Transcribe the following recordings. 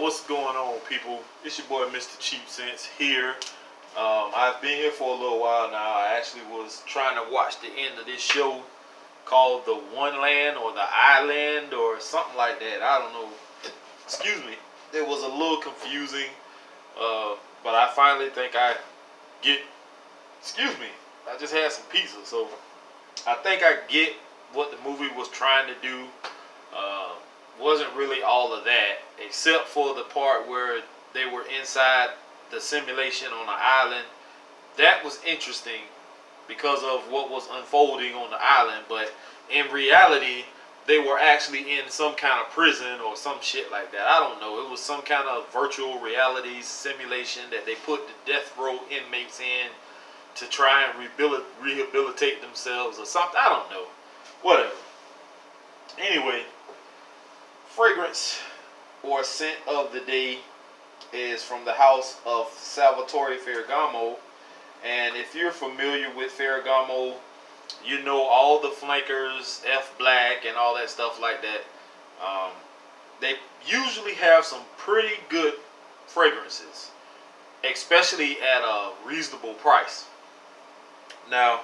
what's going on, people? It's your boy Mr. Cheap Sense here. I've been here for a little while now. I actually was trying to watch the end of this show called The One Land or The Island or something like that. I don't know. Excuse me. It was a little confusing, but I finally think I get. Excuse me. I just had some pizza, so I think I get what the movie was trying to do. Wasn't really all of that, except for the part where they were inside the simulation on the island. That was interesting because of what was unfolding on the island, but in reality, they were actually in some kind of prison or some shit like that. I don't know. It was some kind of virtual reality simulation that they put the death row inmates in to try and rehabilitate themselves or something. I don't know. Whatever. Anyway, fragrance or scent of the day is from the house of Salvatore Ferragamo. And if you're familiar with Ferragamo, you know all the flankers, F Black and all that stuff like that. They usually have some pretty good fragrances, especially at a reasonable price. Now,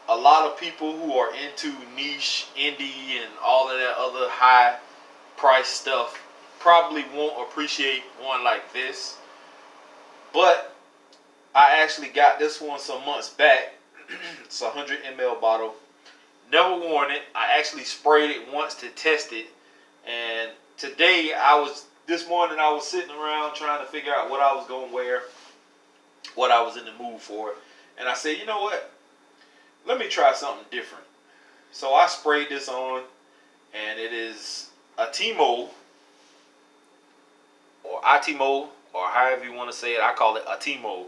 a lot of people who are into niche, indie, and all of that other high price stuff probably won't appreciate one like this, but I actually got this one some months back. It's a 100 ml bottle. Never worn it. I actually sprayed it once to test it, and this morning I was sitting around trying to figure out what I was going to wear, what I was in the mood for, and I said, you know what, let me try something different. So I sprayed this on, and it is Attimo, or however you want to say it. I call it Attimo,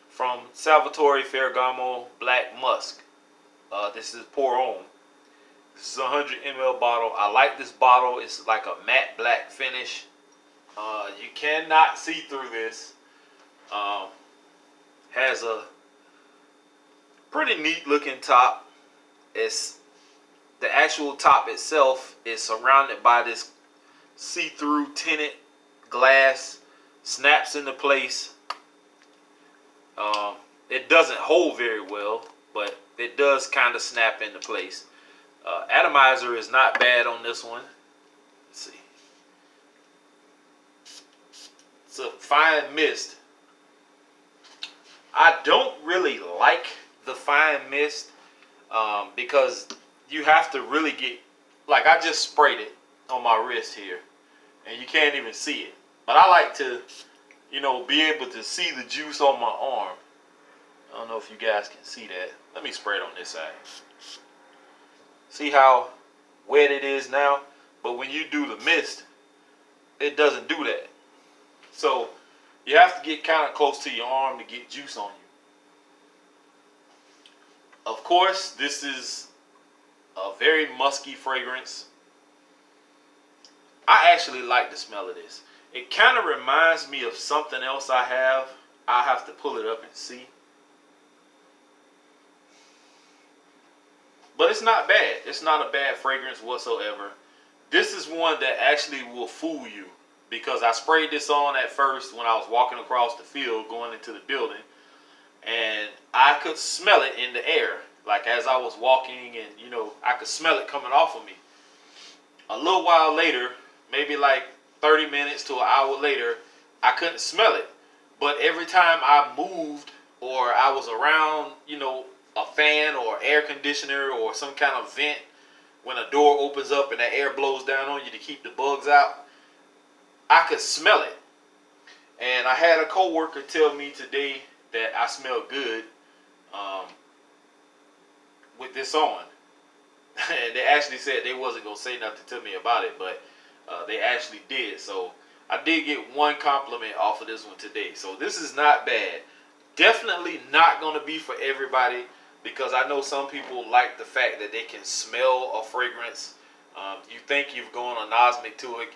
from Salvatore Ferragamo Black Musk. This is pour on. This is a 100 ml bottle. I like this bottle. It's like a matte black finish. You cannot see through this. Has a pretty neat looking top. It's the actual top itself is surrounded by this see-through tinted glass, snaps into place. It doesn't hold very well, but it does kind of snap into place. Atomizer is not bad on this one. Let's see. It's a fine mist. I don't really like the fine mist because you have to really get, like, I just sprayed it on my wrist here and you can't even see it, but I like to, you know, be able to see the juice on my arm. I don't know if you guys can see that. Let me spray it on this side. See how wet it is now? But when you do the mist, it doesn't do that. So you have to get kind of close to your arm to get juice on you. Of course, this is a very musky fragrance. I actually like the smell of this. It kind of reminds me of something else I have. I'll have to pull it up and see. But it's not bad. It's not a bad fragrance whatsoever. This is one that actually will fool you, because I sprayed this on at first when I was walking across the field going into the building, and I could smell it in the air. Like as I was walking, and you know, I could smell it coming off of me. A little while later, maybe like 30 minutes to an hour later, I couldn't smell it. But every time I moved or I was around, you know, a fan or air conditioner or some kind of vent, when a door opens up and that air blows down on you to keep the bugs out, I could smell it. And I had a coworker tell me today that I smell good with this on. And they actually said they wasn't going to say nothing to me about it, but they actually did. So I did get one compliment off of this one today. So this is not bad. Definitely not going to be for everybody, because I know some people like the fact that they can smell a fragrance. You think you've gone anosmic to it,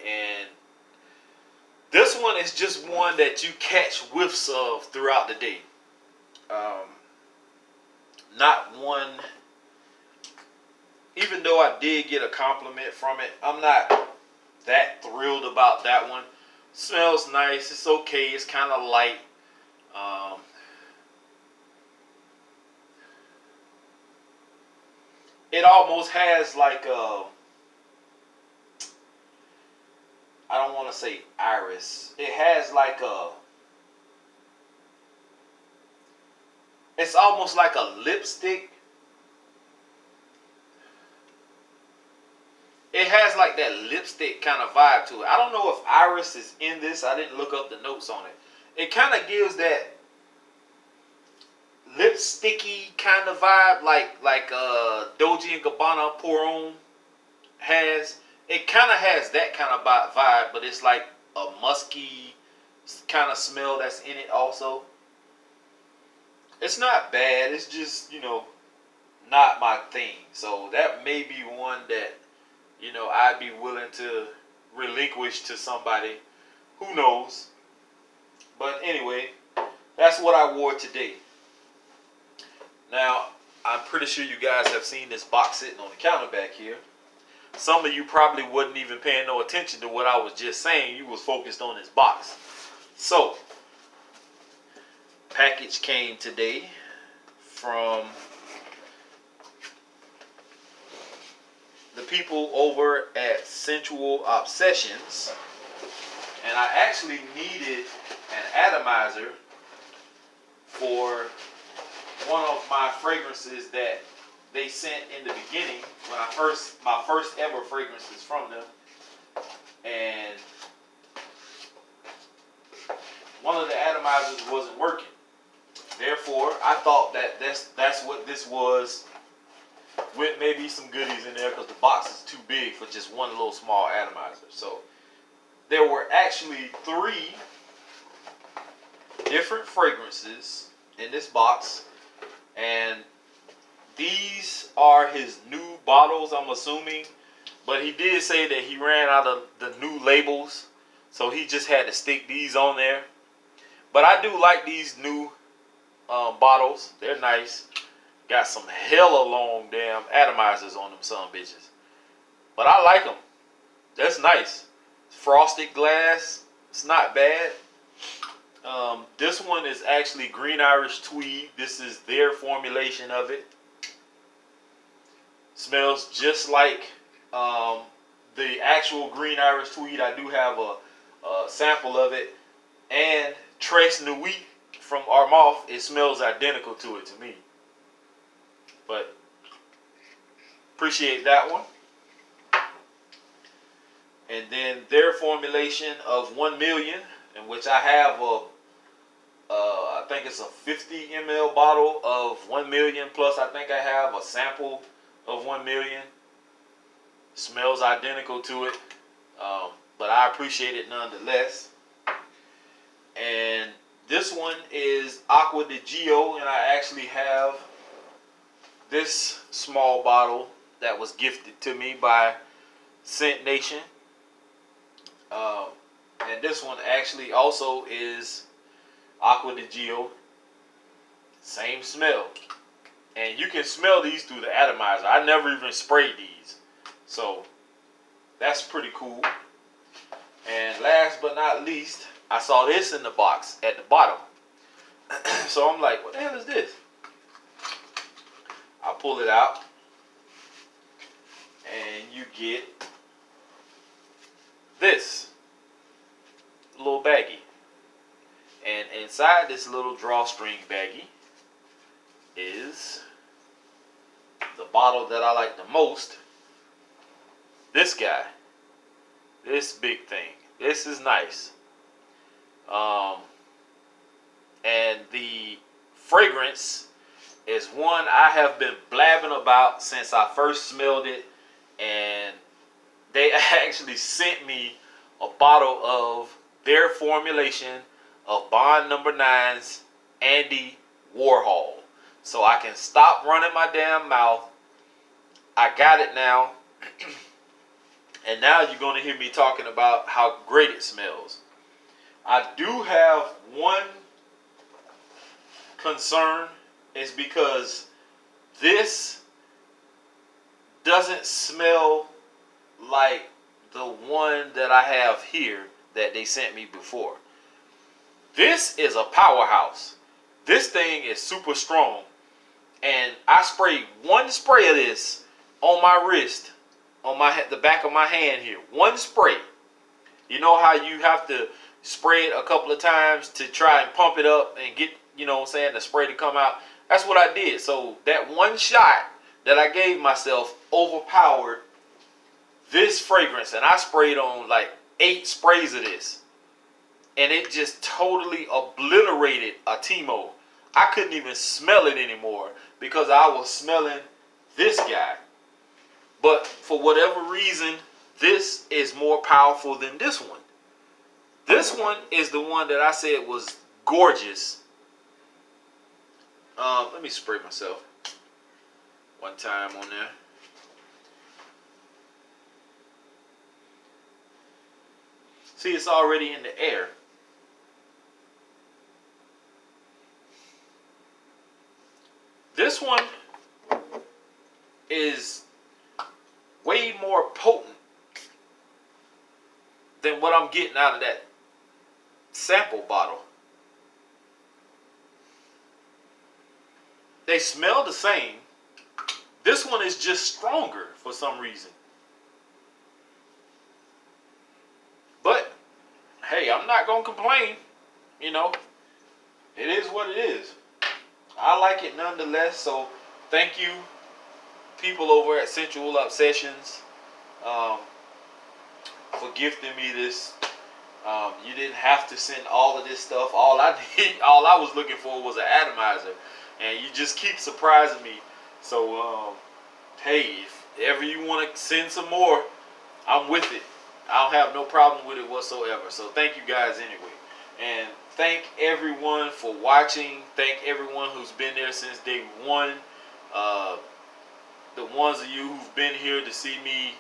and this one is just one that you catch whiffs of throughout the day. Not one, even though I did get a compliment from it, I'm not that thrilled about that one. Smells nice. It's okay. It's kind of light. It almost has like a, I don't want to say iris. It has like a, it's almost like a lipstick. It has like that lipstick kind of vibe to it. I don't know if iris is in this. I didn't look up the notes on it. It kind of gives that lipsticky kind of vibe, like Dolce and Gabbana Pour Homme has. It kind of has that kind of vibe, but it's like a musky kind of smell that's in it also. It's not bad. It's just, not my thing. So that may be one that, I'd be willing to relinquish to somebody. Who knows? But anyway, that's what I wore today. Now, I'm pretty sure you guys have seen this box sitting on the counter back here. Some of you probably wasn't even paying no attention to what I was just saying. You was focused on this box. So, package came today from the people over at Sensual Obsessions. And I actually needed an atomizer for one of my fragrances that they sent in the beginning when my first ever fragrances from them, and one of the atomizers wasn't working. Therefore, I thought that that's what this was, with maybe some goodies in there, because the box is too big for just one little small atomizer. So there were actually 3 different fragrances in this box, and these are his new bottles, I'm assuming. But he did say that he ran out of the new labels, so he just had to stick these on there. But I do like these new bottles. They're nice. Got some hella long damn atomizers on them son bitches. But I like them. That's nice. Frosted glass. It's not bad. This one is actually Green Irish Tweed. This is their formulation of it. Smells just like the actual Green Irish Tweed. I do have a sample of it. And Tres Nuit from Armagh, it smells identical to it to me. But appreciate that one. And then their formulation of 1 million, in which I have I think it's a 50 ml bottle of 1 million, plus I think I have a sample of 1 million. Smells identical to it, but I appreciate it nonetheless. And this one is Acqua di Gio, and I actually have this small bottle that was gifted to me by Scent Nation. And this one actually also is Acqua di Gio. Same smell. And you can smell these through the atomizer. I never even sprayed these. So that's pretty cool. And last but not least, I saw this in the box at the bottom. So I'm like, what the hell is this? I pull it out, and you get this little baggie. And inside this little drawstring baggie is the bottle that I like the most. This guy. This big thing. This is nice. And the fragrance is one I have been blabbing about since I first smelled it. And they actually sent me a bottle of their formulation of Bond No. 9's Andy Warhol. So I can stop running my damn mouth. I got it now. And now you're going to hear me talking about how great it smells. I do have one concern. It's because this doesn't smell like the one that I have here that they sent me before. This is a powerhouse. This thing is super strong. And I sprayed one spray of this on my wrist, on the back of my hand here. One spray. You know how you have to spray it a couple of times to try and pump it up and get, you know what I'm saying, the spray to come out. That's what I did. So that one shot that I gave myself overpowered this fragrance. And I sprayed on like 8 sprays of this. And it just totally obliterated Attimo. I couldn't even smell it anymore because I was smelling this guy. But for whatever reason, this is more powerful than this one. This one is the one that I said was gorgeous. Let me spray myself one time on there. See, it's already in the air. This one is way more potent than what I'm getting out of that sample bottle. They smell the same. This one is just stronger for some reason. But, hey, I'm not going to complain. You know, it is what it is. I like it nonetheless. So, thank you, people over at Sensual Obsessions, for gifting me this. You didn't have to send all of this stuff. All I was looking for was an atomizer. And you just keep surprising me. So, hey, if ever you want to send some more, I'm with it. I don't have no problem with it whatsoever. So thank you guys anyway. And thank everyone for watching. Thank everyone who's been there since day one. The ones of you who've been here to see me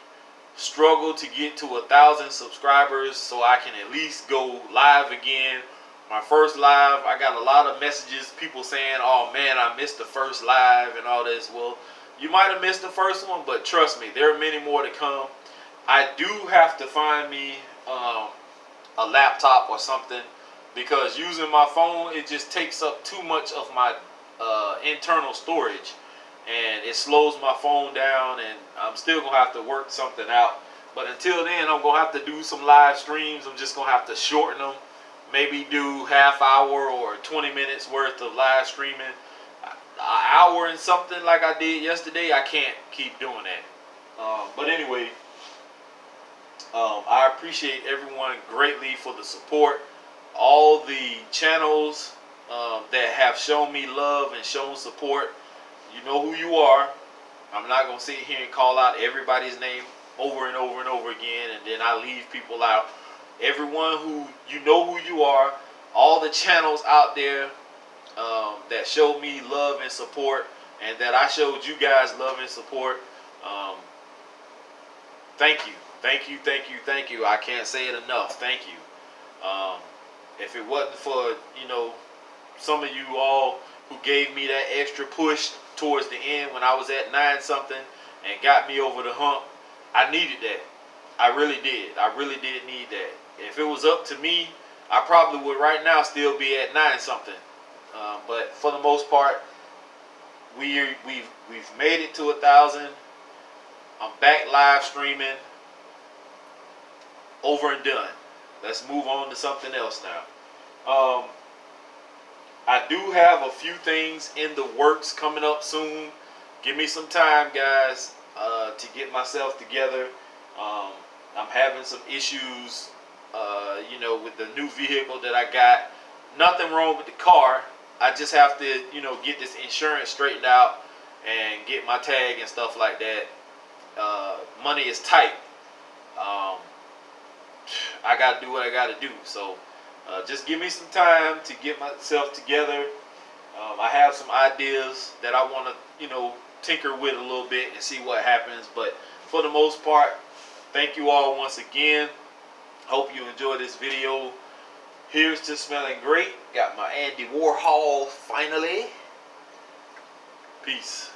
struggle to get to 1,000 subscribers so I can at least go live again. My first live, I got a lot of messages, people saying, oh man, I missed the first live and all this. Well, you might have missed the first one, but trust me, there are many more to come. I do have to find me a laptop or something, because using my phone, it just takes up too much of my internal storage, and it slows my phone down, and I'm still going to have to work something out. But until then, I'm going to have to do some live streams. I'm just going to have to shorten them. Maybe do half hour or 20 minutes worth of live streaming. An hour and something like I did yesterday, I can't keep doing that. But anyway, I appreciate everyone greatly for the support. All the channels that have shown me love and shown support, you know who you are. I'm not going to sit here and call out everybody's name over and over and over again, and then I leave people out. Everyone who, you know who you are, all the channels out there that showed me love and support, and that I showed you guys love and support, thank you. Thank you, thank you, thank you. I can't say it enough. Thank you. If it wasn't for, you know, some of you all who gave me that extra push towards the end when I was at 9 something and got me over the hump, I needed that. I really did. I really did need that. If it was up to me, I probably would right now still be at 9 something. But for the most part, we've made it to 1,000. I'm back live streaming. Over and done. Let's move on to something else now. I do have a few things in the works coming up soon. Give me some time, guys, to get myself together. I'm having some issues, you know, with the new vehicle that I got. Nothing wrong with the car. I just have to, you know, get this insurance straightened out and get my tag and stuff like that. Money is tight. I got to do what I got to do. So just give me some time to get myself together. I have some ideas that I want to, you know, tinker with a little bit and see what happens. But for the most part, thank you all once again. Hope you enjoyed this video. Here's to smelling great. Got my Andy Warhol finally. Peace.